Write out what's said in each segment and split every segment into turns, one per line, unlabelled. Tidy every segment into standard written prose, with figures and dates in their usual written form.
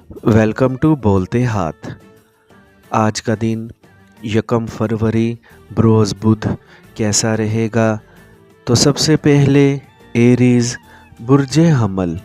Welcome to बोलते हाथ। आज का दिन 1 फरवरी बरोज़ बुध कैसा रहेगा? तो सबसे पहले एरीज़ बुर्जे हमल।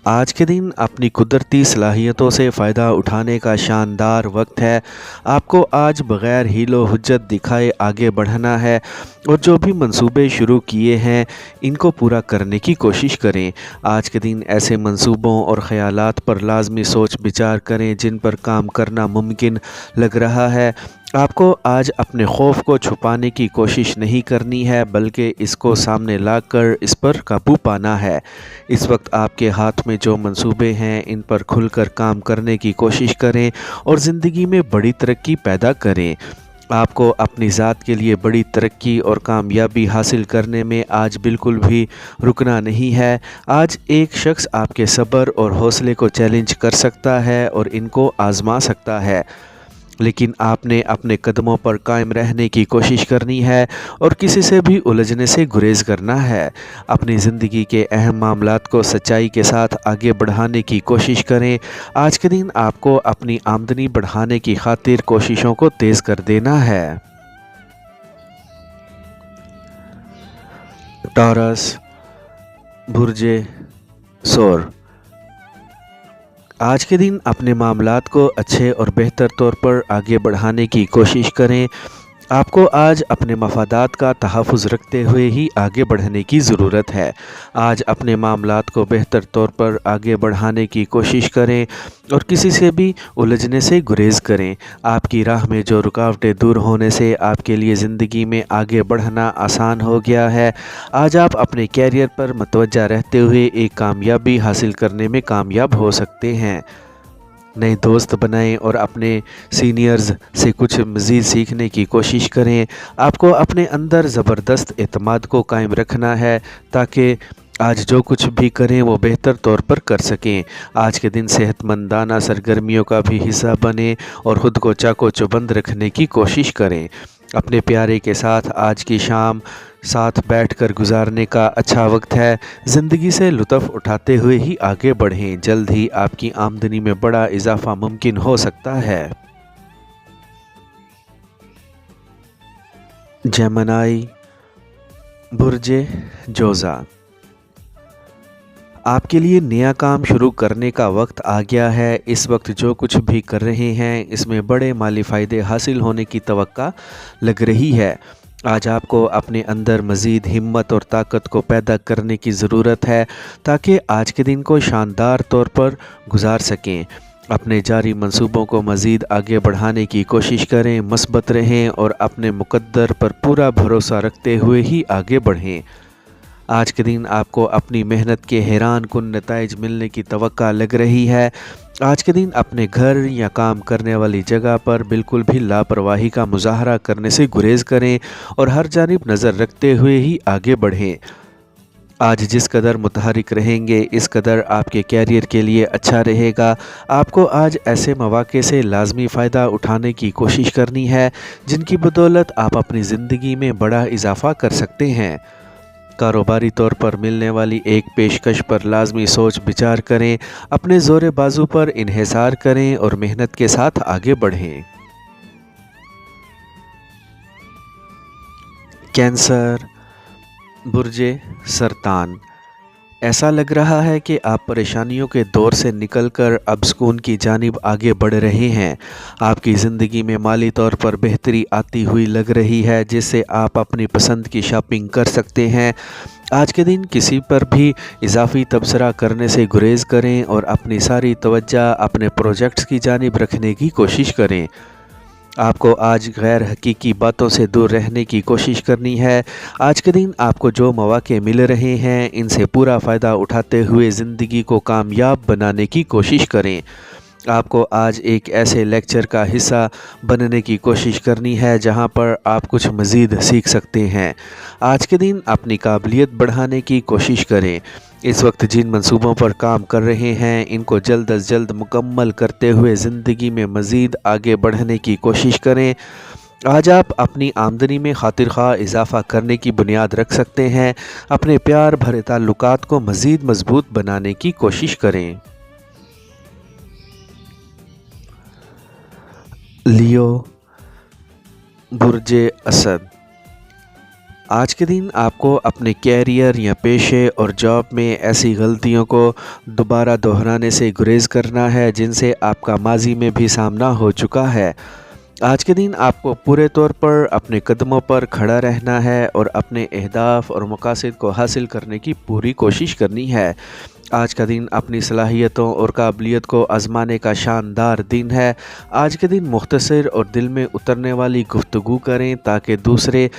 आज के दिन अपनी कुदरती सलाहियतों से फ़ायदा उठाने का शानदार वक्त है। आपको आज बग़ैर हीलो हुज्जत दिखाए आगे बढ़ना है और जो भी मंसूबे शुरू किए हैं इनको पूरा करने की कोशिश करें। आज के दिन ऐसे मंसूबों और ख़यालात पर लाजमी सोच विचार करें जिन पर काम करना मुमकिन लग रहा है। आपको आज अपने खौफ को छुपाने की कोशिश नहीं करनी है बल्कि इसको सामने लाकर इस पर काबू पाना है। इस वक्त आपके हाथ में जो मंसूबे हैं इन पर खुलकर काम करने की कोशिश करें और ज़िंदगी में बड़ी तरक्की पैदा करें। आपको अपनी ज़ात के लिए बड़ी तरक्की और कामयाबी हासिल करने में आज बिल्कुल भी रुकना नहीं है। आज एक शख्स आपके सब्र और हौसले को चैलेंज कर सकता है और इनको आज़मा सकता है, लेकिन आपने अपने कदमों पर कायम रहने की कोशिश करनी है और किसी से भी उलझने से गुरेज करना है। अपनी ज़िंदगी के अहम मामलात को सच्चाई के साथ आगे बढ़ाने की कोशिश करें। आज के दिन आपको अपनी आमदनी बढ़ाने की खातिर कोशिशों को तेज़ कर देना है। टॉरस बुर्जे सौर। आज के दिन अपने मामलात को अच्छे और बेहतर तौर पर आगे बढ़ाने की कोशिश करें। आपको आज अपने मफादात का तहफ़्फ़ुज़ रखते हुए ही आगे बढ़ने की ज़रूरत है। आज अपने मामलात को बेहतर तौर पर आगे बढ़ाने की कोशिश करें और किसी से भी उलझने से गुरेज करें। आपकी राह में जो रुकावटें दूर होने से आपके लिए ज़िंदगी में आगे बढ़ना आसान हो गया है। आज आप अपने कैरियर पर मतवज्जा रहते हुए एक कामयाबी हासिल करने में कामयाब हो सकते हैं। नए दोस्त बनाएं और अपने सीनियर्स से कुछ मज़ीद सीखने की कोशिश करें। आपको अपने अंदर ज़बरदस्त एतमाद को कायम रखना है ताकि आज जो कुछ भी करें वो बेहतर तौर पर कर सकें। आज के दिन सेहतमंदाना सरगर्मियों का भी हिस्सा बने और ख़ुद को चाको चौबंद रखने की कोशिश करें। अपने प्यारे के साथ आज की शाम साथ बैठकर गुजारने का अच्छा वक्त है। ज़िंदगी से लुत्फ़ उठाते हुए ही आगे बढ़ें। जल्द ही आपकी आमदनी में बड़ा इजाफ़ा मुमकिन हो सकता है। जेमिनी बुर्जे जोज़ा। आपके लिए नया काम शुरू करने का वक्त आ गया है। इस वक्त जो कुछ भी कर रहे हैं इसमें बड़े माली फ़ायदे हासिल होने की तवक्का लग रही है। आज आपको अपने अंदर मज़ीद हिम्मत और ताकत को पैदा करने की ज़रूरत है ताकि आज के दिन को शानदार तौर पर गुजार सकें। अपने जारी मंसूबों को मज़ीद आगे बढ़ाने की कोशिश करें, मस्बत रहें और अपने मुक़द्दर पर पूरा भरोसा रखते हुए ही आगे बढ़ें। आज के दिन आपको अपनी मेहनत के हैरान कुन नताइज मिलने की तवक्का लग रही है। आज के दिन अपने घर या काम करने वाली जगह पर बिल्कुल भी लापरवाही का मुज़ाहरा करने से गुरेज करें और हर जानिब नज़र रखते हुए ही आगे बढ़ें। आज जिस कदर मुतहरिक रहेंगे इस कदर आपके कैरियर के लिए अच्छा रहेगा। आपको आज ऐसे मौक़े से लाजमी फ़ायदा उठाने की कोशिश करनी है जिनकी बदौलत आप अपनी ज़िंदगी में बड़ा इजाफ़ा कर सकते हैं। कारोबारी तौर पर मिलने वाली एक पेशकश पर लाजमी सोच विचार करें। अपने ज़ोर बाजू पर इन्हिसार करें और मेहनत के साथ आगे बढ़ें। कैंसर बुर्जे सरतान। ऐसा लग रहा है कि आप परेशानियों के दौर से निकलकर अब सुकून की जानिब आगे बढ़ रहे हैं। आपकी ज़िंदगी में माली तौर पर बेहतरी आती हुई लग रही है जिससे आप अपनी पसंद की शॉपिंग कर सकते हैं। आज के दिन किसी पर भी इजाफ़ी तबसरा करने से गुरेज करें और अपनी सारी तवज्जो अपने प्रोजेक्ट्स की जानिब रखने की कोशिश करें। आपको आज गैर हकीकी बातों से दूर रहने की कोशिश करनी है। आज के दिन आपको जो मौक़े मिल रहे हैं इनसे पूरा फ़ायदा उठाते हुए ज़िंदगी को कामयाब बनाने की कोशिश करें। आपको आज एक ऐसे लेक्चर का हिस्सा बनने की कोशिश करनी है जहां पर आप कुछ मज़ीद सीख सकते हैं। आज के दिन अपनी काबिलियत बढ़ाने की कोशिश करें। इस वक्त जिन मंसूबों पर काम कर रहे हैं इनको जल्द अज जल्द मुकम्मल करते हुए ज़िंदगी में मज़ीद आगे बढ़ने की कोशिश करें। आज आप अपनी आमदनी में खातिर ख़्वाह इजाफ़ा करने की बुनियाद रख सकते हैं। अपने प्यार भरे ताल्लुकात को मज़ीद मज़बूत बनाने की कोशिश करें। लियो बुर्ज असद। आज के दिन आपको अपने कैरियर या पेशे और जॉब में ऐसी गलतियों को दोबारा दोहराने से गुरेज करना है जिनसे आपका माजी में भी सामना हो चुका है। आज के दिन आपको पूरे तौर पर अपने कदमों पर खड़ा रहना है और अपने अहदाफ और मकासद को हासिल करने की पूरी कोशिश करनी है। आज का दिन अपनी सलाहियतों और काबिलियत को आजमाने का शानदार दिन है। आज के दिन मुख्तसर और दिल में उतरने वाली गुफ्तगू करें ताकि दूसरे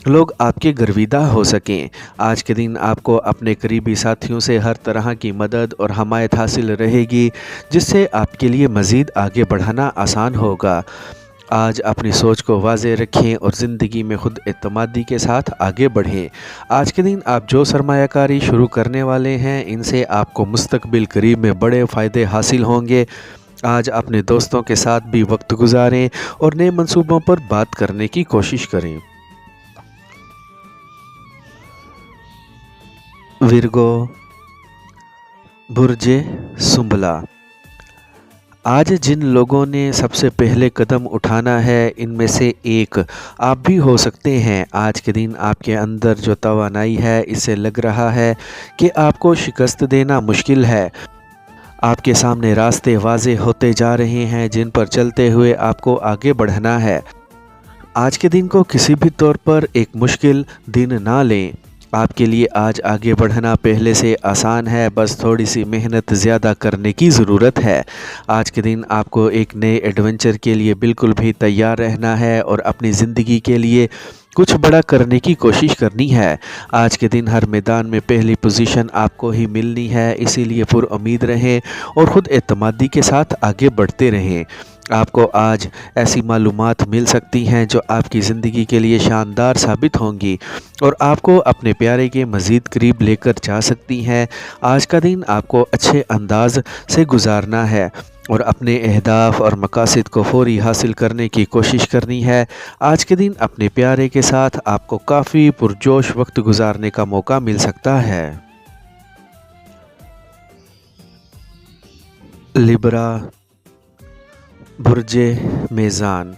लोग आपके गर्विदा हो सकें। आज के दिन आपको अपने करीबी साथियों से हर तरह की मदद और हमायत हासिल रहेगी जिससे आपके लिए मज़ीद आगे बढ़ाना आसान होगा। आज अपनी सोच को वाज़ेह रखें और ज़िंदगी में ख़ुद एतमादी के साथ आगे बढ़ें। आज के दिन आप जो सरमायाकारी शुरू करने वाले हैं इनसे आपको मुस्तकबिल करीब में बड़े फ़ायदे हासिल होंगे। आज अपने दोस्तों के साथ भी वक्त गुजारें और नए मंसूबों पर बात करने की कोशिश करें। विर्गो बुर्ज सुंबला। आज जिन लोगों ने सबसे पहले कदम उठाना है इनमें से एक आप भी हो सकते हैं। आज के दिन आपके अंदर जो तवानाई है इससे लग रहा है कि आपको शिकस्त देना मुश्किल है। आपके सामने रास्ते वाज़े होते जा रहे हैं जिन पर चलते हुए आपको आगे बढ़ना है। आज के दिन को किसी भी तौर पर एक मुश्किल दिन ना लें। आपके लिए आज आगे बढ़ना पहले से आसान है, बस थोड़ी सी मेहनत ज़्यादा करने की ज़रूरत है। आज के दिन आपको एक नए एडवेंचर के लिए बिल्कुल भी तैयार रहना है और अपनी ज़िंदगी के लिए कुछ बड़ा करने की कोशिश करनी है। आज के दिन हर मैदान में पहली पोजीशन आपको ही मिलनी है, इसीलिए पुरुम्मीद रहें और ख़ुद एतमादी के साथ आगे बढ़ते रहें। आपको आज ऐसी मालूमात मिल सकती हैं जो आपकी ज़िंदगी के लिए शानदार साबित होंगी और आपको अपने प्यारे के मज़ीद करीब लेकर जा सकती हैं। आज का दिन आपको अच्छे अंदाज से गुजारना है और अपने अहदाफ और मकासद को फौरी हासिल करने की कोशिश करनी है। आज के दिन अपने प्यारे के साथ आपको काफ़ी पुरजोश वक्त गुजारने का मौका मिल सकता है। लिब्रा बुर्ज मेज़ान।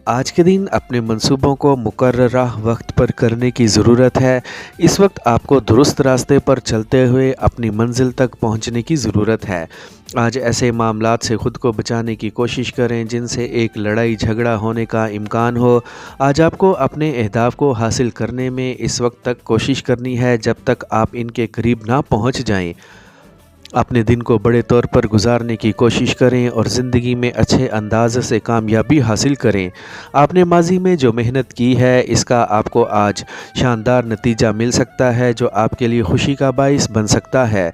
आज के दिन अपने मंसूबों को मुकर्ररा वक्त पर करने की ज़रूरत है। इस वक्त आपको दुरुस्त रास्ते पर चलते हुए अपनी मंजिल तक पहुंचने की ज़रूरत है। आज ऐसे मामलात से ख़ुद को बचाने की कोशिश करें जिनसे एक लड़ाई झगड़ा होने का इम्कान हो। आज आपको अपने अहदाफ को हासिल करने में इस वक्त तक कोशिश करनी है जब तक आप इनके करीब ना पहुंच जाएं। अपने दिन को बड़े तौर पर गुजारने की कोशिश करें और ज़िंदगी में अच्छे अंदाज से कामयाबी हासिल करें। आपने माजी में जो मेहनत की है इसका आपको आज शानदार नतीजा मिल सकता है जो आपके लिए खुशी का बाइस बन सकता है।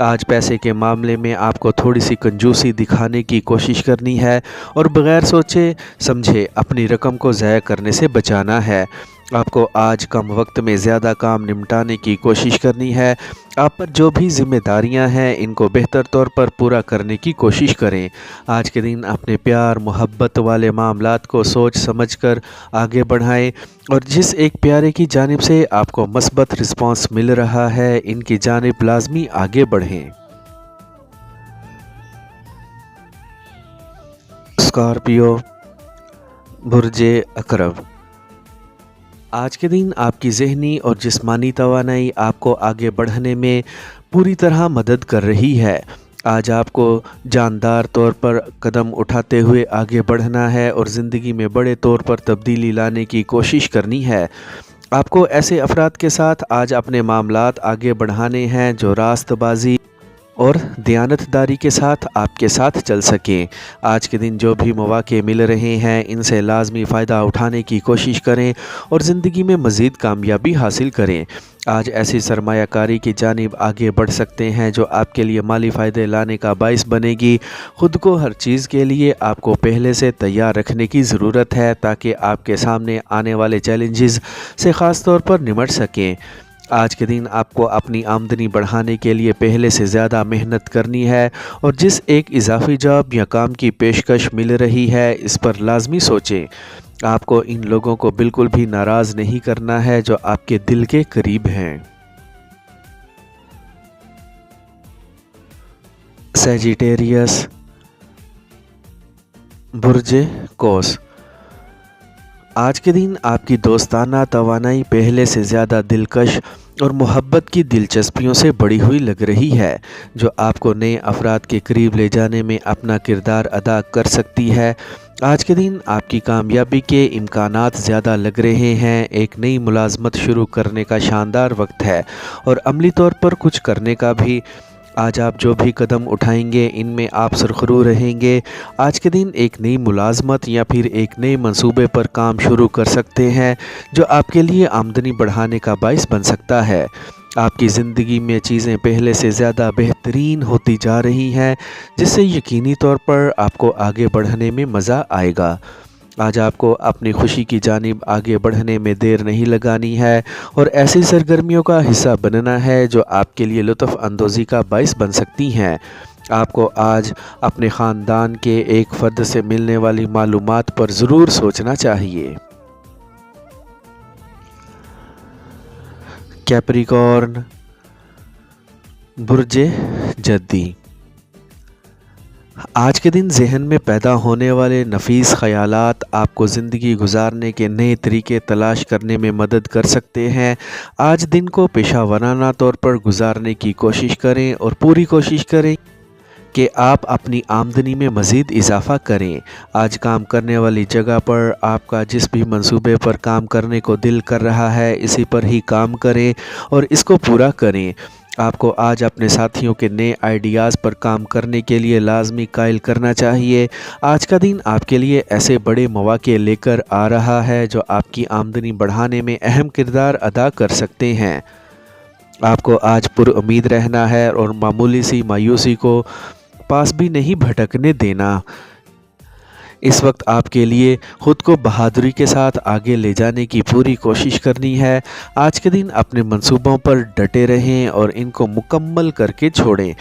आज पैसे के मामले में आपको थोड़ी सी कंजूसी दिखाने की कोशिश करनी है और बग़ैर सोचे समझे अपनी रकम को ज़ाया करने से बचाना है। आपको आज कम वक्त में ज़्यादा काम निपटाने की कोशिश करनी है। आप पर जो भी ज़िम्मेदारियां हैं इनको बेहतर तौर पर पूरा करने की कोशिश करें। आज के दिन अपने प्यार मोहब्बत वाले मामलात को सोच समझकर आगे बढ़ाएं और जिस एक प्यारे की जानिब से आपको मस्बत रिस्पांस मिल रहा है इनकी जानिब लाजमी आगे बढ़ें। स्कॉर्पियो बुर्ज अकरब। आज के दिन आपकी ज़हनी और जिस्मानी तवानाई आपको आगे बढ़ने में पूरी तरह मदद कर रही है। आज आपको जानदार तौर पर कदम उठाते हुए आगे बढ़ना है और ज़िंदगी में बड़े तौर पर तब्दीली लाने की कोशिश करनी है। आपको ऐसे अफराद के साथ आज अपने मामलात आगे बढ़ाने हैं जो रास्तबाजी और दयानतदारी के साथ आपके साथ चल सकें। आज के दिन जो भी मौके मिल रहे हैं इनसे लाजमी फ़ायदा उठाने की कोशिश करें और ज़िंदगी में मज़ीद कामयाबी हासिल करें। आज ऐसी सरमायाकारी की जानिब आगे बढ़ सकते हैं जो आपके लिए माली फ़ायदे लाने का बाइस बनेगी। ख़ुद को हर चीज़ के लिए आपको पहले से तैयार रखने की ज़रूरत है ताकि आपके सामने आने वाले चैलेंजेस से ख़ास तौर पर निमट सकें। आज के दिन आपको अपनी आमदनी बढ़ाने के लिए पहले से ज़्यादा मेहनत करनी है और जिस एक इजाफी जॉब या काम की पेशकश मिल रही है इस पर लाजमी सोचें। आपको इन लोगों को बिल्कुल भी नाराज़ नहीं करना है जो आपके दिल के करीब हैं। सैजिटेरियस बुर्ज कौस। आज के दिन आपकी दोस्ताना तवानाई पहले से ज़्यादा दिलकश और मोहब्बत की दिलचस्पियों से बढ़ी हुई लग रही है, जो आपको नए अफराद के करीब ले जाने में अपना किरदार अदा कर सकती है। आज के दिन आपकी कामयाबी के इम्कानात ज़्यादा लग रहे हैं। एक नई मुलाजमत शुरू करने का शानदार वक्त है और अमली तौर पर कुछ करने का भी। आज आप जो भी कदम उठाएंगे इनमें आप सुरखरू रहेंगे। आज के दिन एक नई मुलाजमत या फिर एक नए मंसूबे पर काम शुरू कर सकते हैं, जो आपके लिए आमदनी बढ़ाने का बाइस बन सकता है। आपकी ज़िंदगी में चीज़ें पहले से ज़्यादा बेहतरीन होती जा रही हैं, जिससे यकीनी तौर पर आपको आगे बढ़ने में मज़ा आएगा। आज आपको अपनी खुशी की जानिब आगे बढ़ने में देर नहीं लगानी है और ऐसी सरगर्मियों का हिस्सा बनना है जो आपके लिए लुत्फ़ अंदोज़ी का बाइस बन सकती हैं। आपको आज अपने ख़ानदान के एक फ़र्द से मिलने वाली मालूमात पर ज़रूर सोचना चाहिए। कैप्रिकॉर्न, बुर्ज जद्दी। आज के दिन जहन में पैदा होने वाले नफीस ख़यालात आपको ज़िंदगी गुजारने के नए तरीके तलाश करने में मदद कर सकते हैं। आज दिन को पेशा वराना तौर पर गुजारने की कोशिश करें और पूरी कोशिश करें कि आप अपनी आमदनी में मज़ीद इजाफ़ा करें। आज काम करने वाली जगह पर आपका जिस भी मंसूबे पर काम करने को दिल कर रहा है, इसी पर ही काम करें और इसको पूरा करें। आपको आज अपने साथियों के नए आइडियाज़ पर काम करने के लिए लाजमी कायल करना चाहिए। आज का दिन आपके लिए ऐसे बड़े मौक़े लेकर आ रहा है जो आपकी आमदनी बढ़ाने में अहम किरदार अदा कर सकते हैं। आपको आज पुरुम्मीद रहना है और मामूली सी मायूसी को पास भी नहीं भटकने देना। इस वक्त आपके लिए ख़ुद को बहादुरी के साथ आगे ले जाने की पूरी कोशिश करनी है। आज के दिन अपने मंसूबों पर डटे रहें और इनको मुकम्मल करके छोड़ें,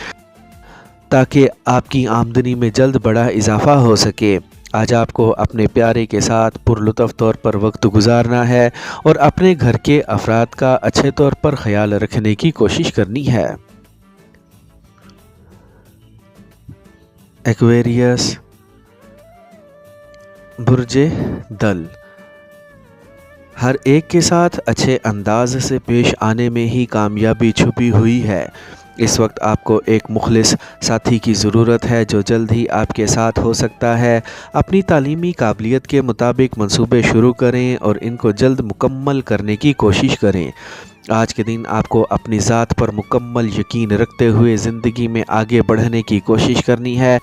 ताकि आपकी आमदनी में जल्द बड़ा इजाफ़ा हो सके। आज आपको अपने प्यारे के साथ पुरलुत्फ़ तौर पर वक्त गुजारना है और अपने घर के अफराद का अच्छे तौर पर ख्याल रखने की कोशिश करनी है। एक्वेरियस, बुर्ज दल। हर एक के साथ अच्छे अंदाज से पेश आने में ही कामयाबी छुपी हुई है। इस वक्त आपको एक मुखलिस साथी की ज़रूरत है जो जल्द ही आपके साथ हो सकता है। अपनी तालीमी काबिलियत के मुताबिक मंसूबे शुरू करें और इनको जल्द मुकम्मल करने की कोशिश करें। आज के दिन आपको अपनी ज़ात पर मुकम्मल यकीन रखते हुए ज़िंदगी में आगे बढ़ने की कोशिश करनी है।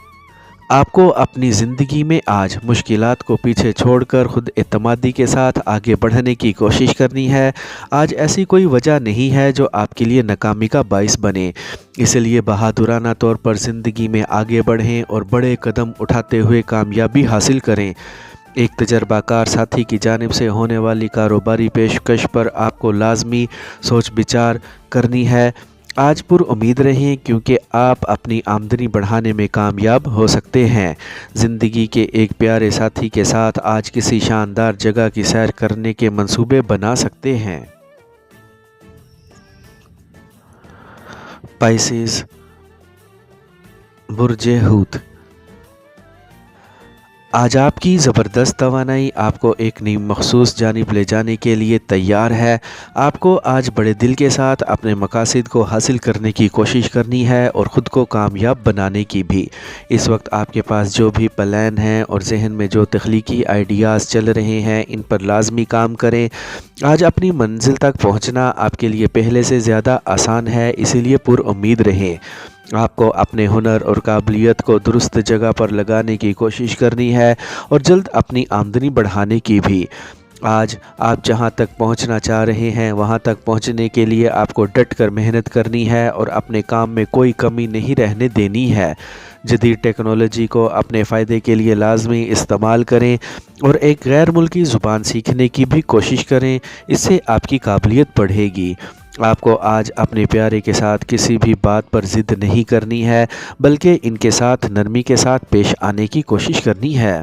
आपको अपनी ज़िंदगी में आज मुश्किलात को पीछे छोड़कर ख़ुद एतमादी के साथ आगे बढ़ने की कोशिश करनी है। आज ऐसी कोई वजह नहीं है जो आपके लिए नाकामी का बाइस बने, इसलिए बहादुराना तौर पर ज़िंदगी में आगे बढ़ें और बड़े कदम उठाते हुए कामयाबी हासिल करें। एक तजर्बाकार साथी की जानिब से होने वाली कारोबारी पेशकश पर आपको लाजमी सोच विचार करनी है। आज पुरुम्मीद रहें क्योंकि आप अपनी आमदनी बढ़ाने में कामयाब हो सकते हैं। ज़िंदगी के एक प्यारे साथी के साथ आज किसी शानदार जगह की सैर करने के मंसूबे बना सकते हैं। पाइसेस, बुर्ज हूत। आज आपकी ज़बरदस्त तवानाई आपको एक नई मखसूस जानिब ले जाने के लिए तैयार है। आपको आज बड़े दिल के साथ अपने मकासद को हासिल करने की कोशिश करनी है और ख़ुद को कामयाब बनाने की भी। इस वक्त आपके पास जो भी प्लान हैं और जहन में जो तख्लीकी आइडियाज़ चल रहे हैं, इन पर लाजमी काम करें। आज अपनी मंजिल तक पहुँचना आपके लिए पहले से ज़्यादा आसान है, इसीलिए पुरुम्मीद रहें। आपको अपने हुनर और काबिलियत को दुरुस्त जगह पर लगाने की कोशिश करनी है और जल्द अपनी आमदनी बढ़ाने की भी। आज आप जहां तक पहुंचना चाह रहे हैं वहां तक पहुंचने के लिए आपको डट कर मेहनत करनी है और अपने काम में कोई कमी नहीं रहने देनी है। जदीद टेक्नोलॉजी को अपने फ़ायदे के लिए लाजमी इस्तेमाल करें और एक गैर मुल्की ज़ुबान सीखने की भी कोशिश करें, इससे आपकी काबिलियत बढ़ेगी। आपको आज अपने प्यारे के साथ किसी भी बात पर ज़िद नहीं करनी है, बल्कि इनके साथ नरमी के साथ पेश आने की कोशिश करनी है।